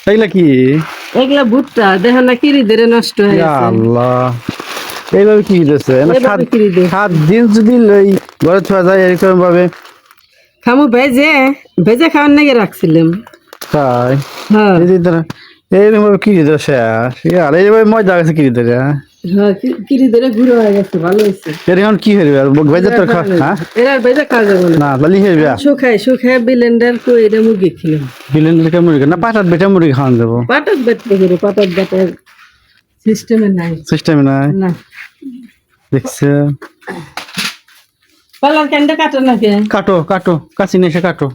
এগুলা কি? এগুলা ভুট্টা দেখেন না কিরি ধরে নষ্ট হয়ে ইয়া গেছে। আল্লাহ, এইভাবে কি দিতেছে? এভাবে কিরি দিয়েছে। 7 দিন যদি লই ঘরে থোয়া যায় এরকম ভাবে? খামু ভেজে ভেজে খাওয়ার নাকি রাখছিলাম। তাই হ্যাঁ এই যে এইরকম ভাবে কি দিতেছে? আর এইভাবে মজা গেছে কি দিতে? হ্যাঁ কিরি ধরে ঘুরে হয়ে গেছে, ভালো হয়েছে। এর এখন কি হইবে? আর ভেজে তোর খা, হ্যাঁ এরা ভেজে খাওয়া যাবে না। না লালি হইবে। শুকায় ব্লেন্ডার করে এটা মুরগি খেলাম। বিলেন মুরগি না পাটাত বেটা মুরগি খাওয়ান যাবো? পাটক বেটতে করে পাটক বেটার সিস্টেমে নাই। সিস্টেম নাই না দেখছে। পালার কেন্দ্র কাটো নাকি? কাটো কাটো, কাছি নিয়ে এসে কাটো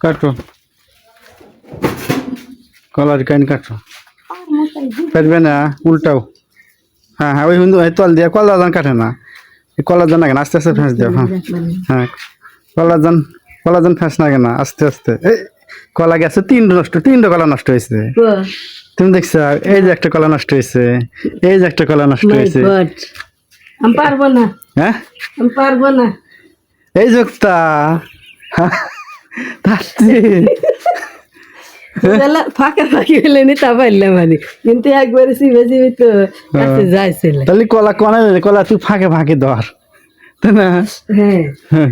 কাটো, কলার কাইন কাটো। পারবে না উল্টাও। হ্যাঁ হ্যাঁ, ওই হিন্দু তল দিয়ে কলা দান কাটে না, কলা দান লাগে না, আস্তে আস্তে ফেঁস দাও। হ্যাঁ হ্যাঁ, কলা দান ফেঁস লাগে না, আস্তে আস্তে। এই কলা গেছে 3টা নষ্ট, 3টা কলা নষ্ট হয়েছে। তুমি দেখছো? এই যে একটা কলা নষ্ট হয়েছে, এই যে একটা কলা নষ্ট হয়েছে। আমি পারবো না, হ্যাঁ আমি পারবো না। এই যোগটা ফাঁকা ফাঁকি হলে নি তা পারলাম মানে, কিন্তু একবারে চিবে চিবি তো যাইছিল। তাহলে কলা কনে কলা তুই ফাঁকে ফাঁকে ধর, তাই না? হ্যাঁ হ্যাঁ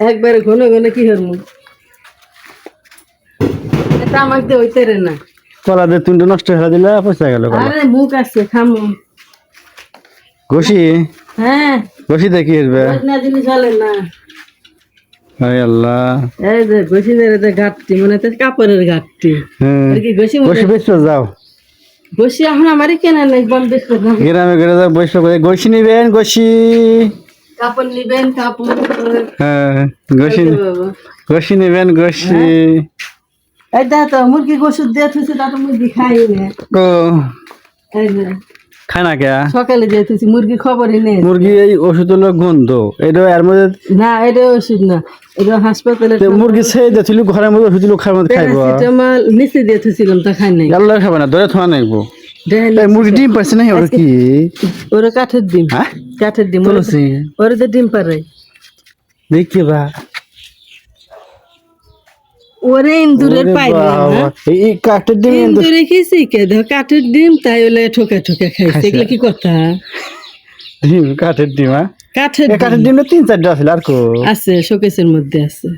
একবারে ঘন ঘন কি হরমু, এটা আমাকে দিয়ে হইতে রে না। কলা দিয়ে 3টা নষ্ট হয়ে দিলে পয়সা গেল কলা। আরে মুখ আছে খামু। ঘষি হ্যাঁ ঘষি দেখি আসবে। না জিনিস চলে না। হায় আল্লাহ, এই যে ঘষি যে ঘাটতি মানে তো কাপড়ের ঘাটতি। হ্যাঁ আর কি ঘষি ঘষি বেচতে যাও, ঘষি এখন আমারই কেনা নাই, বল বেচতে না। গ্রামে গ্রামে যাও, বসে করে ঘষি নিবেন, ঘষি। কাপড় নিবেন কাপড়। হ্যাঁ ঘষি, ঘষি নিবেন ঘষি। এই দেখ তো মুরগি ওষুধ দিয়ে থুছি, তা তো মুরগি খাই না। ও এই যে খায় না কে? সকালে দিয়ে থুছি, মুরগি খবরই নেই। মুরগি এই ওষুধ হলো গন্ধ, এটা এর মধ্যে না এটা ওষুধ না, এটা হাসপাতালে মুরগি ছেড়ে দিয়েছিল ঘরের মধ্যে ওষুধ খাওয়ার মধ্যে খাইবো? প্যারাসিটামল নিচে দিয়ে থুছিলাম, তা খাই নাই। আল্লাহ খাবে না, ধরে থোয়া নাইবো। মুরগি ডিম পাচ্ছে না ওরা কি? ওরা কাঠের ডিম, হ্যাঁ কাঠের ডিম। তুলসী ওরা তো ডিম পারে। দেখতে বা ওরে ইন্দুরের পাইলে এই কাঠের ডিম ইন্দুরে খেয়েছি কে দেখো কাঠের ডিম, তাই হলে ঠোকা ঠোকা খাইছে। এগুলো কি কথা? ডিম কাঠের ডিম? কাঠের কাঠের ডিম 3-4টা আছে আর কো আছে, শোকেসের মধ্যে আছে।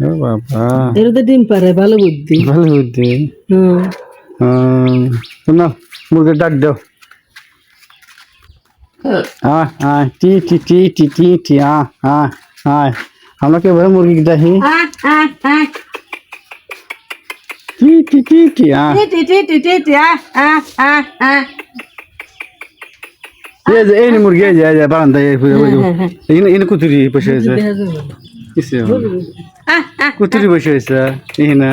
ও বাবা, এর তো ডিম পারে, ভালো বুদ্ধি। ভালো বুদ্ধি। না মুরগি ডাক দাও। টি টি টি টি টি টি আমরা কে বলে মুরগি ডাকি টি টি টি টি এই যে মুরগি এই যে বারান্দা এই কুতুরি বসে আছে, কুতুরি বসে আছে এই না।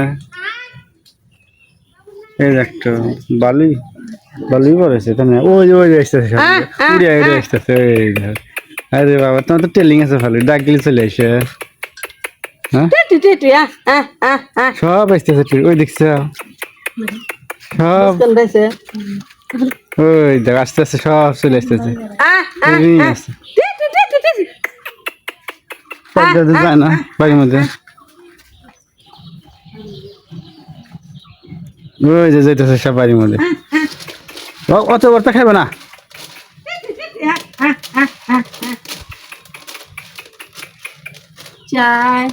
এই একটা বালি বালি পড়েছে তাই না? ওই ওই আসতেছে উড়িয়া উড়িয়া আসতেছে। আরে বাবা, তোমার তো টেলিং আছে ভালো, ডাক দিলে চলে আসে। হ্যাঁ সব আসতেছে, ওই দেখছ সব, ওই দেখ আস্তে আস্তে সব চলে আসতেছে। যায় না বাড়ির মধ্যে, ওই যে যাইতেছে সব বাড়ির মধ্যে। অত বর্তা খাইবে না। চাই